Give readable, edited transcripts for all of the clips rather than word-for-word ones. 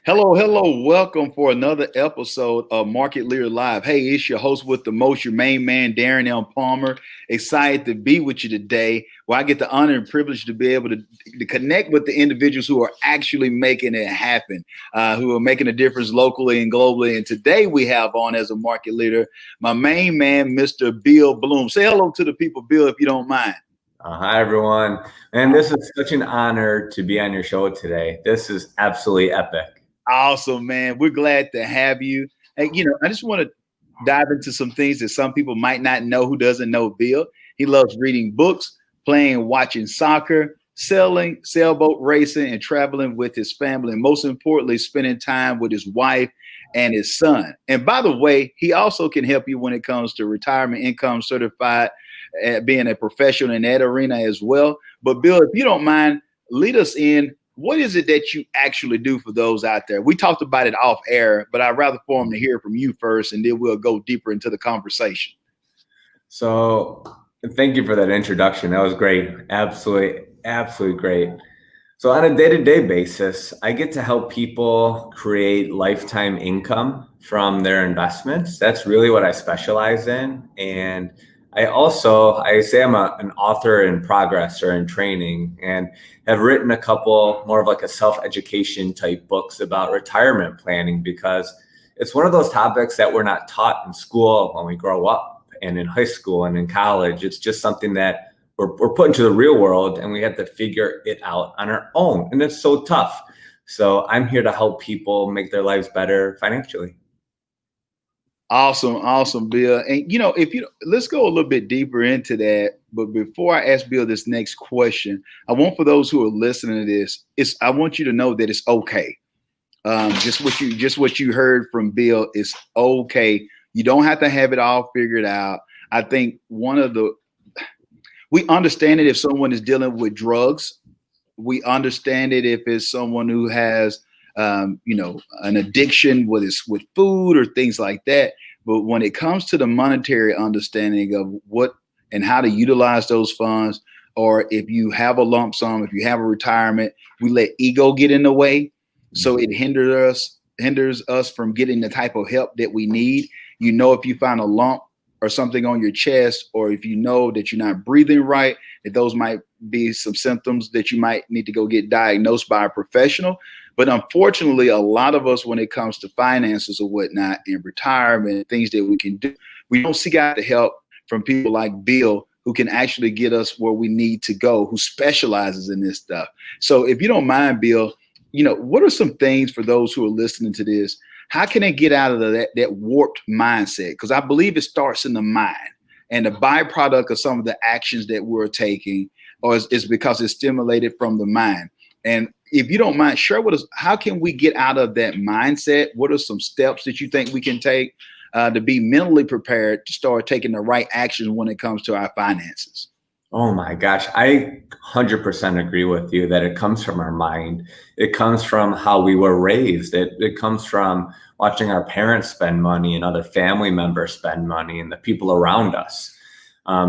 Hello, hello. Welcome for another episode of Market Leader Live. Hey, it's your host with the most, your main man, Darren L. Palmer. Excited to be with you today, where I get the honor and privilege to be able to connect with the individuals who are actually making it happen, who are making a difference locally and globally. And today we have on as a market leader, my main man, Mr. Bill Bloom. Say hello to the people, Bill, if you don't mind. Hi, everyone. And this is such an honor to be on your show today. This is absolutely epic. Awesome, man. We're glad to have you. Hey, I just want to dive into some things that some people might not know who doesn't know Bill. He loves reading books, playing and watching soccer, sailing, sailboat racing, and traveling with his family. And most importantly, spending time with his wife and his son. And by the way, he also can help you when it comes to retirement income certified, being a professional in that arena as well. But Bill, if you don't mind, lead us in. What is it that you actually do for those out there? We talked about it off air, but I'd rather for them to hear from you first, and then we'll go deeper into the conversation. So, thank you for that introduction. That was great. Absolutely great. So, on a day-to-day basis, I get to help people create lifetime income from their investments. That's really what I specialize in. And I say I'm an author in progress or in training, and have written a couple more of like a self-education type books about retirement planning, because it's one of those topics that we're not taught in school when we grow up and in high school and in college. It's just something that we're put into the real world, and we have to figure it out on our own. And it's so tough. So I'm here to help people make their lives better financially. Awesome, Bill. And let's go a little bit deeper into that. But before I ask Bill this next question, I want for those who are listening to this, I want you to know that it's okay. Just what you heard from Bill is okay. You don't have to have it all figured out. I think we understand it if someone is dealing with drugs. We understand it if it's someone who has an addiction, whether it's with food or things like that. But when it comes to the monetary understanding of what and how to utilize those funds, or if you have a lump sum, if you have a retirement, we let ego get in the way. So it hinders us from getting the type of help that we need. If you find a lump or something on your chest, or if you know that you're not breathing right, that those might be some symptoms that you might need to go get diagnosed by a professional. But unfortunately, a lot of us, when it comes to finances or whatnot and retirement, things that we can do, we don't seek out the help from people like Bill, who can actually get us where we need to go, who specializes in this stuff. So if you don't mind, Bill, what are some things for those who are listening to this? How can they get out of that warped mindset? Because I believe it starts in the mind, and the byproduct of some of the actions that we're taking is because it's stimulated from the mind. And if you don't mind, share with us, how can we get out of that mindset? What are some steps that you think we can take to be mentally prepared to start taking the right actions when it comes to our finances? Oh my gosh, I 100% agree with you that it comes from our mind. It comes from how we were raised. It comes from watching our parents spend money and other family members spend money and the people around us.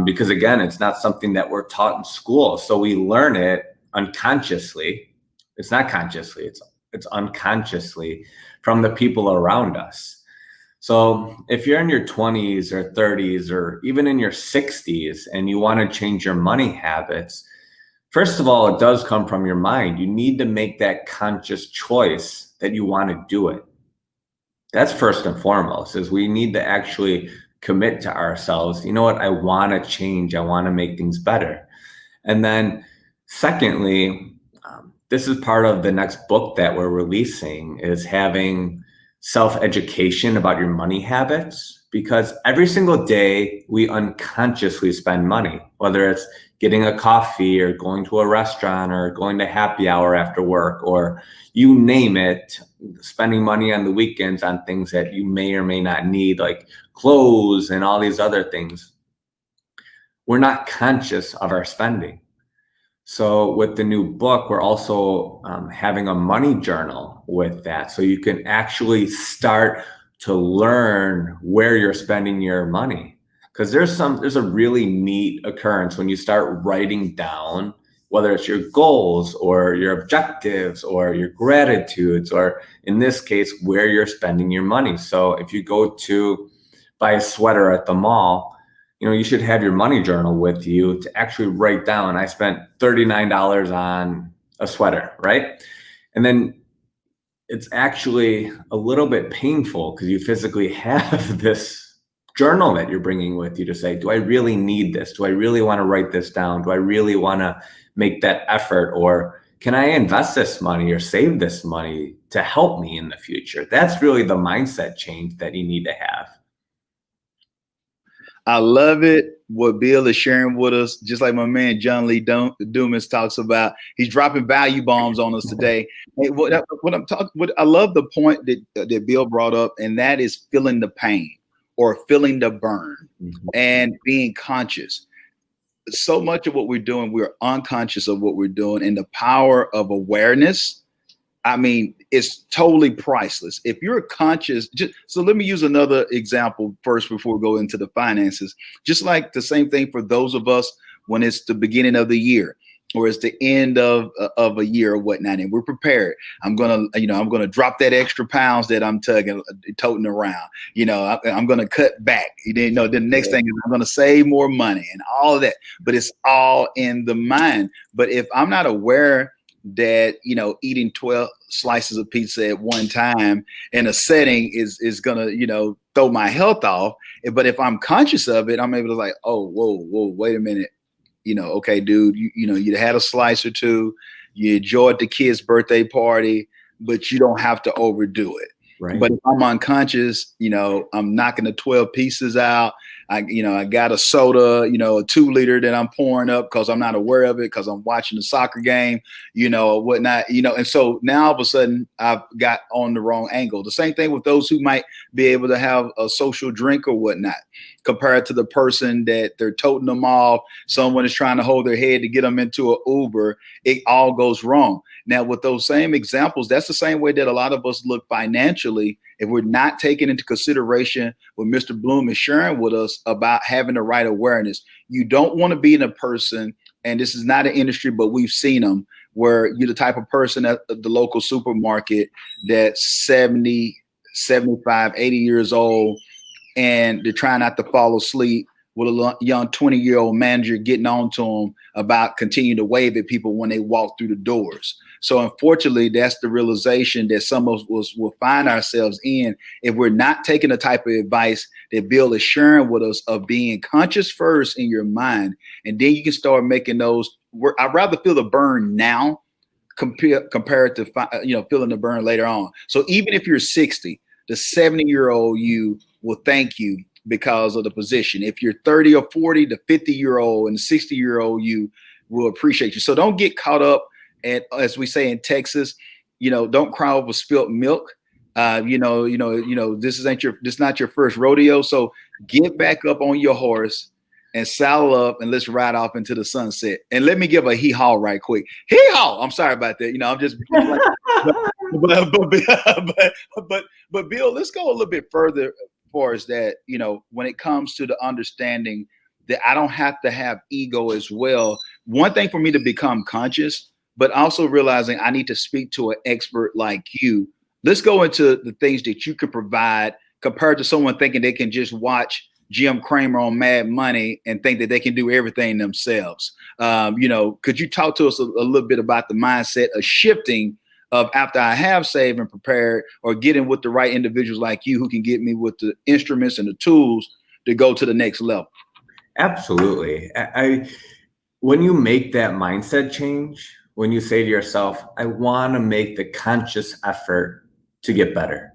Because again, it's not something that we're taught in school. So we learn it unconsciously. It's not consciously, it's unconsciously from the people around us. So if you're in your 20s or 30s or even in your 60s and you want to change your money habits, first of all, it does come from your mind. You need to make that conscious choice that you want to do it. That's first and foremost, is we need to actually commit to ourselves. You know what? I want to change. I want to make things better. And then secondly, this is part of the next book that we're releasing, is having self-education about your money habits, because every single day we unconsciously spend money, whether it's getting a coffee or going to a restaurant or going to happy hour after work, or you name it, spending money on the weekends on things that you may or may not need, like clothes and all these other things. We're not conscious of our spending. So with the new book, we're also having a money journal with that. So you can actually start to learn where you're spending your money. Because there's a really neat occurrence when you start writing down whether it's your goals or your objectives or your gratitudes, or in this case, where you're spending your money. So if you go to buy a sweater at the mall, you should have your money journal with you to actually write down, I spent $39 on a sweater, right? And then it's actually a little bit painful because you physically have this journal that you're bringing with you to say, do I really need this? Do I really want to write this down? Do I really want to make that effort? Or can I invest this money or save this money to help me in the future? That's really the mindset change that you need to have. I love it. What Bill is sharing with us, just like my man John Lee Dumas talks about. He's dropping value bombs on us today. Hey, I love the point that Bill brought up, and that is feeling the pain or feeling the burn and being conscious. So much of what we're doing, we're unconscious of what we're doing, and the power of awareness, I mean, it's totally priceless. If you're conscious, so let me use another example first before we go into the finances. Just like the same thing for those of us when it's the beginning of the year or it's the end of a year or whatnot, and we're prepared. I'm gonna drop that extra pounds that I'm toting around. I'm gonna cut back. The next thing is I'm gonna save more money and all of that. But it's all in the mind. But if I'm not aware that eating 12 slices of pizza at one time in a setting is gonna throw my health off, but if I'm conscious of it, I'm able to like, oh, whoa, wait a minute, okay, dude, you had a slice or two, you enjoyed the kid's birthday party, but you don't have to overdo it. Right. But if I'm unconscious, I'm knocking the 12 pieces out. I got a soda, a 2-liter that I'm pouring up because I'm not aware of it because I'm watching the soccer game, or whatnot, and so now all of a sudden I've got on the wrong angle. The same thing with those who might be able to have a social drink or whatnot, compared to the person that they're toting them off. Someone is trying to hold their head to get them into an Uber. It all goes wrong. Now, with those same examples, that's the same way that a lot of us look financially. If we're not taking into consideration what Mr. Bloom is sharing with us about having the right awareness, you don't want to be in a person, and this is not an industry, but we've seen them, where you're the type of person at the local supermarket that's 70, 75, 80 years old, and they're trying not to fall asleep with a young 20-year-old manager getting on to them about continuing to wave at people when they walk through the doors. So unfortunately, that's the realization that some of us will find ourselves in if we're not taking the type of advice that Bill is sharing with us of being conscious first in your mind. And then you can start making those. I'd rather feel the burn now compared to feeling the burn later on. So even if you're 60, the 70-year-old you will thank you because of the position. If you're 30 or 40, the 50-year-old and the 60-year-old you will appreciate you. So don't get caught up. And as we say in Texas, don't cry over spilt milk. This is not your first rodeo. So get back up on your horse and saddle up and let's ride off into the sunset. And let me give a hee-haw right quick. Hee-haw! I'm sorry about that. I'm just but Bill, let's go a little bit further as far as that, when it comes to the understanding that I don't have to have ego as well. One thing for me to become conscious, but also realizing I need to speak to an expert like you. Let's go into the things that you could provide compared to someone thinking they can just watch Jim Cramer on Mad Money and think that they can do everything themselves. Could you talk to us a little bit about the mindset of shifting of after I have saved and prepared, or getting with the right individuals like you who can get me with the instruments and the tools to go to the next level? Absolutely. When you make that mindset change, when you say to yourself, I want to make the conscious effort to get better,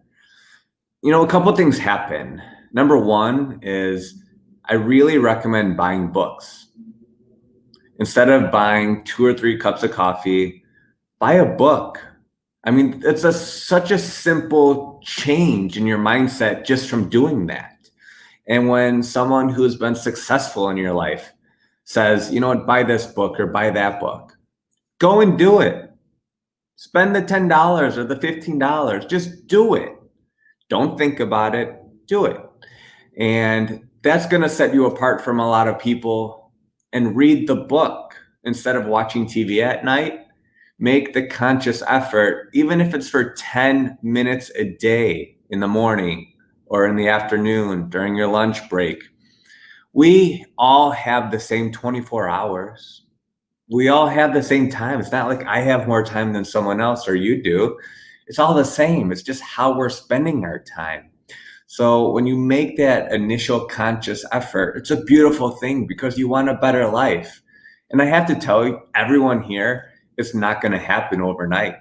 a couple of things happen. Number one is I really recommend buying books. Instead of buying 2 or 3 cups of coffee, buy a book. I mean, it's such a simple change in your mindset just from doing that. And when someone who's been successful in your life says, buy this book or buy that book, go and do it. Spend the $10 or the $15. Just do it. Don't think about it. Do it. And that's going to set you apart from a lot of people. And read the book Instead of watching TV at night, make the conscious effort, even if it's for 10 minutes a day in the morning or in the afternoon during your lunch break. We all have the same 24 hours. We all have the same time. It's not like I have more time than someone else or you do. It's all the same. It's just how we're spending our time. So when you make that initial conscious effort, it's a beautiful thing because you want a better life. And I have to tell you, everyone here, it's not going to happen overnight.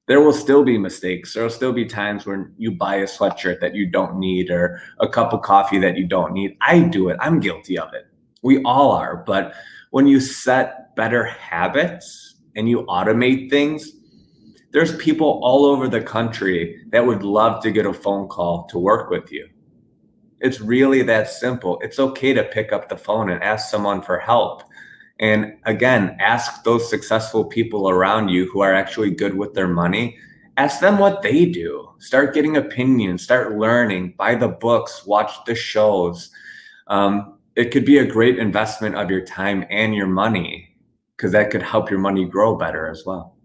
There will still be mistakes. There will still be times when you buy a sweatshirt that you don't need or a cup of coffee that you don't need. I do it. I'm guilty of it. We all are. But when you set better habits and you automate things, there's people all over the country that would love to get a phone call to work with you. It's really that simple. It's okay to pick up the phone and ask someone for help. And again, ask those successful people around you who are actually good with their money. Ask them what they do. Start getting opinions, start learning, buy the books, watch the shows. It could be a great investment of your time and your money because that could help your money grow better as well.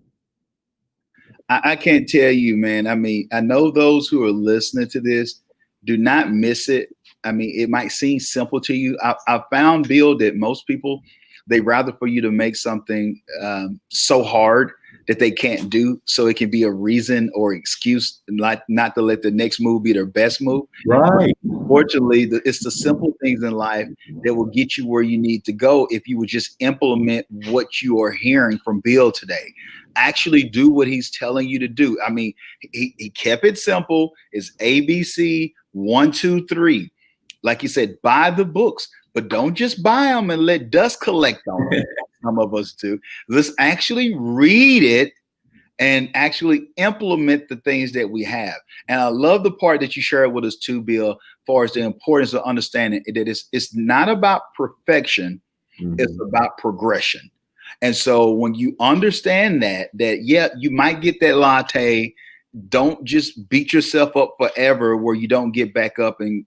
I can't tell you, man. I mean, I know those who are listening to this do not miss it. I mean, it might seem simple to you. I found, Bill, that most people, they rather for you to make something so hard that they can't do, so it can be a reason or excuse not to let the next move be their best move. Right. Fortunately, it's the simple things in life that will get you where you need to go if you would just implement what you are hearing from Bill today. Actually do what he's telling you to do. I mean, he kept it simple. It's ABC 1, 2, 3. Like you said, buy the books, but don't just buy them and let dust collect on them. Some of us do. Let's actually read it and actually implement the things that we have. And I love the part that you shared with us too, Bill, as far as the importance of understanding that it's not about perfection, it's about progression. And so when you understand that yeah, you might get that latte, don't just beat yourself up forever where you don't get back up and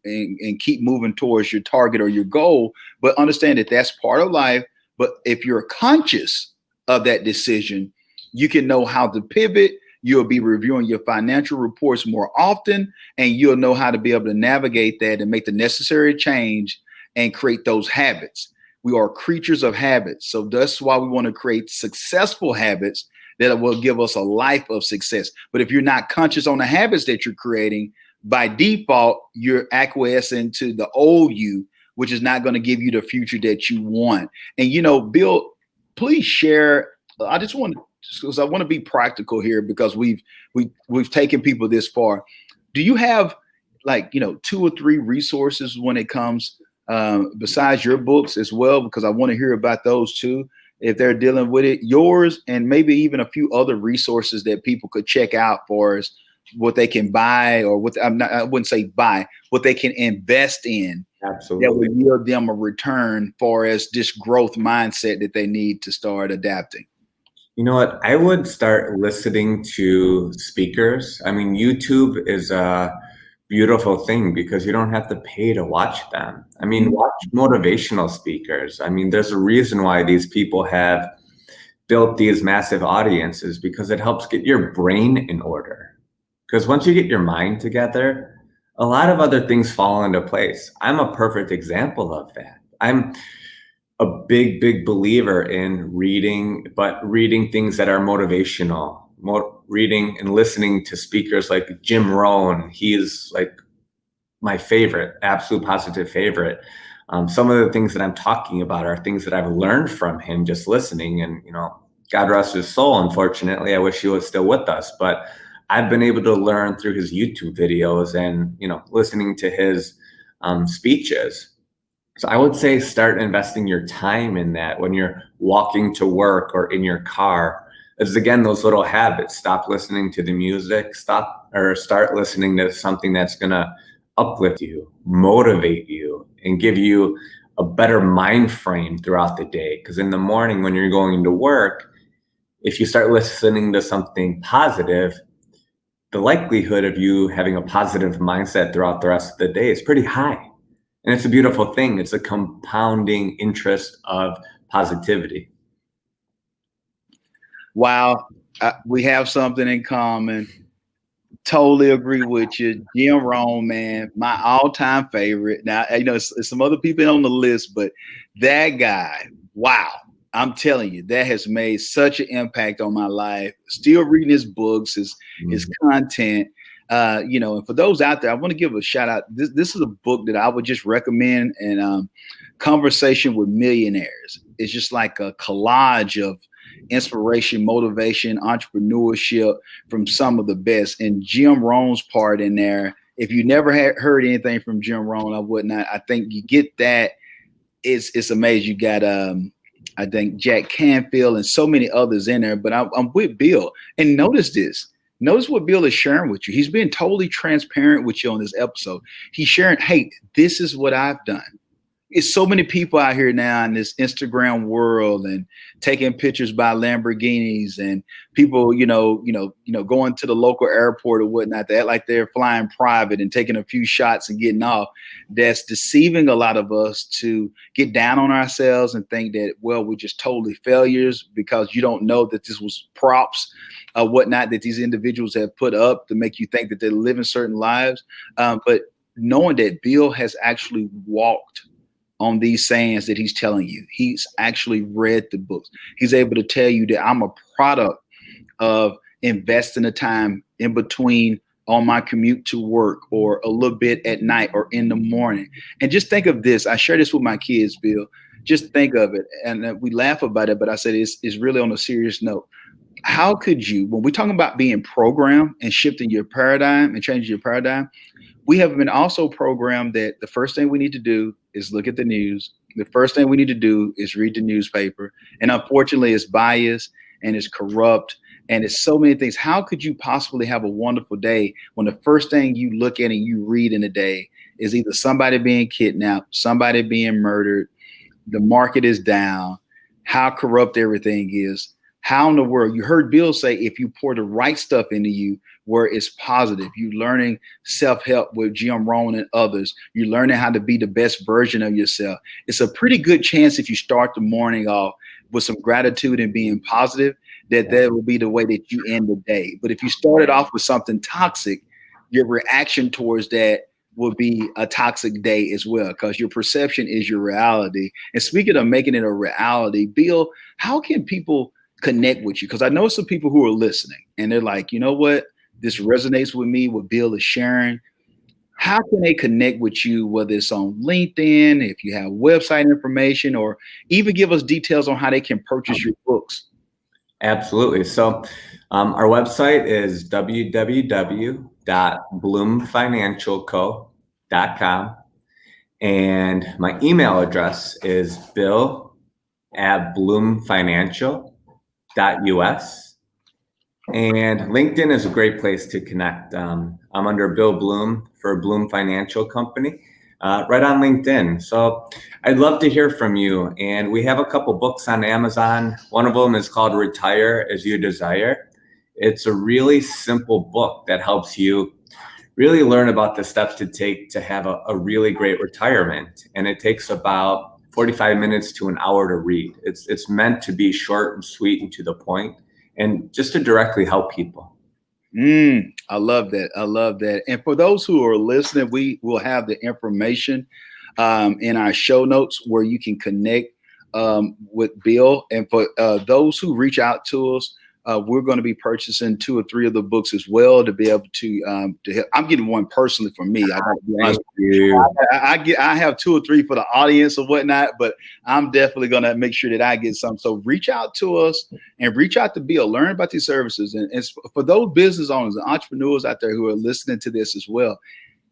keep moving towards your target or your goal, but understand that that's part of life. But if you're conscious of that decision, you can know how to pivot. You'll be reviewing your financial reports more often, and you'll know how to be able to navigate that and make the necessary change and create those habits. We are creatures of habits. So that's why we want to create successful habits that will give us a life of success. But if you're not conscious on the habits that you're creating, by default, you're acquiescing to the old you, which is not going to give you the future that you want. And, you know, Bill, please share. I just want to, because I want to be practical here, because we've taken people this far. Do you have, like, 2 or 3 resources when it comes besides your books as well? Because I want to hear about those too, if they're dealing with it. Yours, and maybe even a few other resources that people could check out for us, what they can buy, or I wouldn't say buy, what they can invest in. Absolutely. That will yield them a return for as this growth mindset that they need to start adapting. You know what? I would start listening to speakers. I mean, YouTube is a beautiful thing because you don't have to pay to watch them. I mean, watch motivational speakers. I mean, there's a reason why these people have built these massive audiences, because it helps get your brain in order. Because once you get your mind together, a lot of other things fall into place. I'm a perfect example of that. I'm a big believer in reading, but reading things that are motivational, reading and listening to speakers like Jim Rohn. He is like my favorite, absolute positive favorite. Some of the things that I'm talking about are things that I've learned from him just listening, and, God rest his soul. Unfortunately, I wish he was still with us, but I've been able to learn through his YouTube videos and, listening to his speeches. So I would say start investing your time in that when you're walking to work or in your car. It's, again, those little habits. Stop listening to the music, start listening to something that's going to uplift you, motivate you, and give you a better mind frame throughout the day. Because in the morning when you're going to work, if you start listening to something positive, the likelihood of you having a positive mindset throughout the rest of the day is pretty high. And it's a beautiful thing. It's a compounding interest of positivity. Wow, we have something in common. Totally agree with you. Jim Rohn, man, my all-time favorite. Now, it's some other people on the list, but that guy, wow, I'm telling you, that has made such an impact on my life. Still reading his books, his content. And for those out there, I want to give a shout out. This is a book that I would just recommend, and Conversation with Millionaires. It's just like a collage of inspiration, motivation, entrepreneurship from some of the best. And Jim Rohn's part in there, if you never had heard anything from Jim Rohn or whatnot, I think you get that. It's amazing. You got I think Jack Canfield and so many others in there, but I'm with Bill. And notice this. Notice what Bill is sharing with you. He's being totally transparent with you on this episode. He's sharing, hey, this is what I've done. It's so many people out here now in this Instagram world and taking pictures by Lamborghinis and people, going to the local airport or whatnot. They act like they're flying private and taking a few shots and getting off. That's deceiving a lot of us to get down on ourselves and think that, well, we're just totally failures because you don't know that this was props or whatnot that these individuals have put up to make you think that they're living certain lives. But knowing that Bill has actually walked on these sayings that he's telling you. He's actually read the books. He's able to tell you that I'm a product of investing the time in between on my commute to work or a little bit at night or in the morning. And just think of this. I share this with my kids, Bill. Just think of it. And we laugh about it, but I said it's really on a serious note. How could you, when we're talking about being programmed and shifting your paradigm and changing your paradigm, we have been also programmed that the first thing we need to do is look at the news. The first thing we need to do is read the newspaper. And unfortunately, it's biased and it's corrupt and it's so many things. How could you possibly have a wonderful day when the first thing you look at and you read in a day is either somebody being kidnapped, somebody being murdered, the market is down, how corrupt everything is? How in the world? You heard Bill say, if you pour the right stuff into you, where it's positive, you're learning self-help with Jim Rohn and others. You're learning how to be the best version of yourself. It's a pretty good chance if you start the morning off with some gratitude and being positive, that will be the way that you end the day. But if you started off with something toxic, your reaction towards that will be a toxic day as well, because your perception is your reality. And speaking of making it a reality, Bill, how can people connect with you? Because I know some people who are listening and they're like, you know what? This resonates with me, what Bill is sharing. How can they connect with you, whether it's on LinkedIn, if you have website information, or even give us details on how they can purchase your books? Absolutely. So our website is www.bloomfinancialco.com. And my email address is bill@bloomfinancial.us. And LinkedIn is a great place to connect. I'm under Bill Bloom for Bloom Financial Company, right on LinkedIn. So I'd love to hear from you. And we have a couple books on Amazon. One of them is called Retire as You Desire. It's a really simple book that helps you really learn about the steps to take to have a really great retirement. And it takes about 45 minutes to an hour to read. It's meant to be short and sweet and to the point, and just to directly help people. I love that. I love that. And for those who are listening, we will have the information in our show notes where you can connect with Bill. And for those who reach out to us, we're going to be purchasing 2 or 3 of the books as well to be able to help. I'm getting one personally for me. I got to be honest with you. I have 2 or 3 for the audience or whatnot, but I'm definitely going to make sure that I get some. So reach out to us and reach out to Bill. Learn about these services. And for those business owners and entrepreneurs out there who are listening to this as well,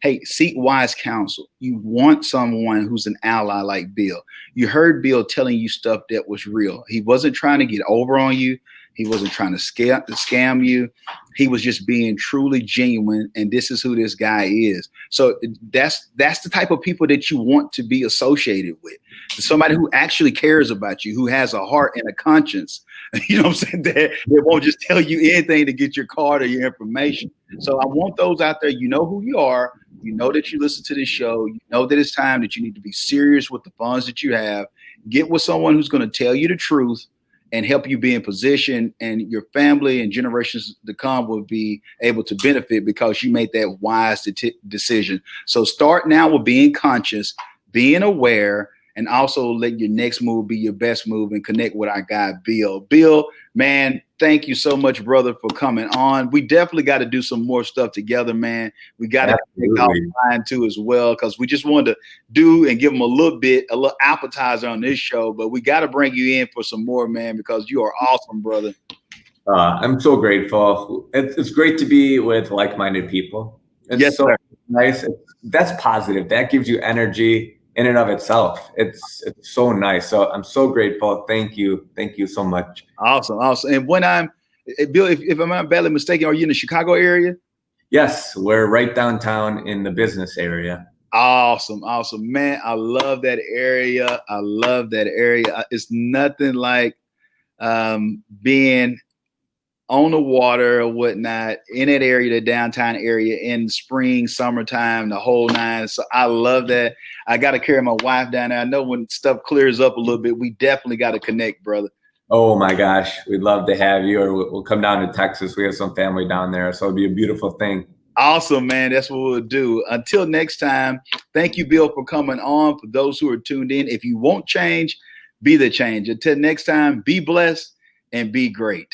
hey, seek wise counsel. You want someone who's an ally like Bill. You heard Bill telling you stuff that was real. He wasn't trying to get over on you. He wasn't trying to scam you. He was just being truly genuine. And this is who this guy is. So that's the type of people that you want to be associated with. Somebody who actually cares about you, who has a heart and a conscience. You know what I'm saying? That won't just tell you anything to get your card or your information. So I want those out there. You know who you are. You know that you listen to this show. You know that it's time that you need to be serious with the funds that you have. Get with someone who's going to tell you the truth and help you be in position, and your family and generations to come will be able to benefit because you made that wise decision. So start now with being conscious, being aware, and also let your next move be your best move, and connect with our guy, Bill. Bill, man, thank you so much, brother, for coming on. We definitely got to do some more stuff together, man. We got to connect offline too as well, because we just wanted to do and give them a little appetizer on this show, but we got to bring you in for some more, man, because you are awesome, brother. I'm so grateful. It's great to be with like-minded people. It's so nice. That's positive. That gives you energy in and of itself. It's so nice. So I'm so grateful. Thank you. Thank you so much. Awesome. And when Bill, if I'm not badly mistaken, are you in the Chicago area? Yes, we're right downtown in the business area. Awesome. Man, I love that area. It's nothing like being on the water or whatnot in that area, the downtown area, in spring, summertime, the whole nine. So I love that. I got to carry my wife down there. I know when stuff clears up a little bit, we definitely got to connect, brother. Oh my gosh, we'd love to have you, or we'll come down to Texas. We have some family down there, so it'd be a beautiful thing. Awesome, man. That's what we'll do. Until next time, thank you, Bill, for coming on. For those who are tuned in, if you won't change, be the change. Until next time, be blessed and be great.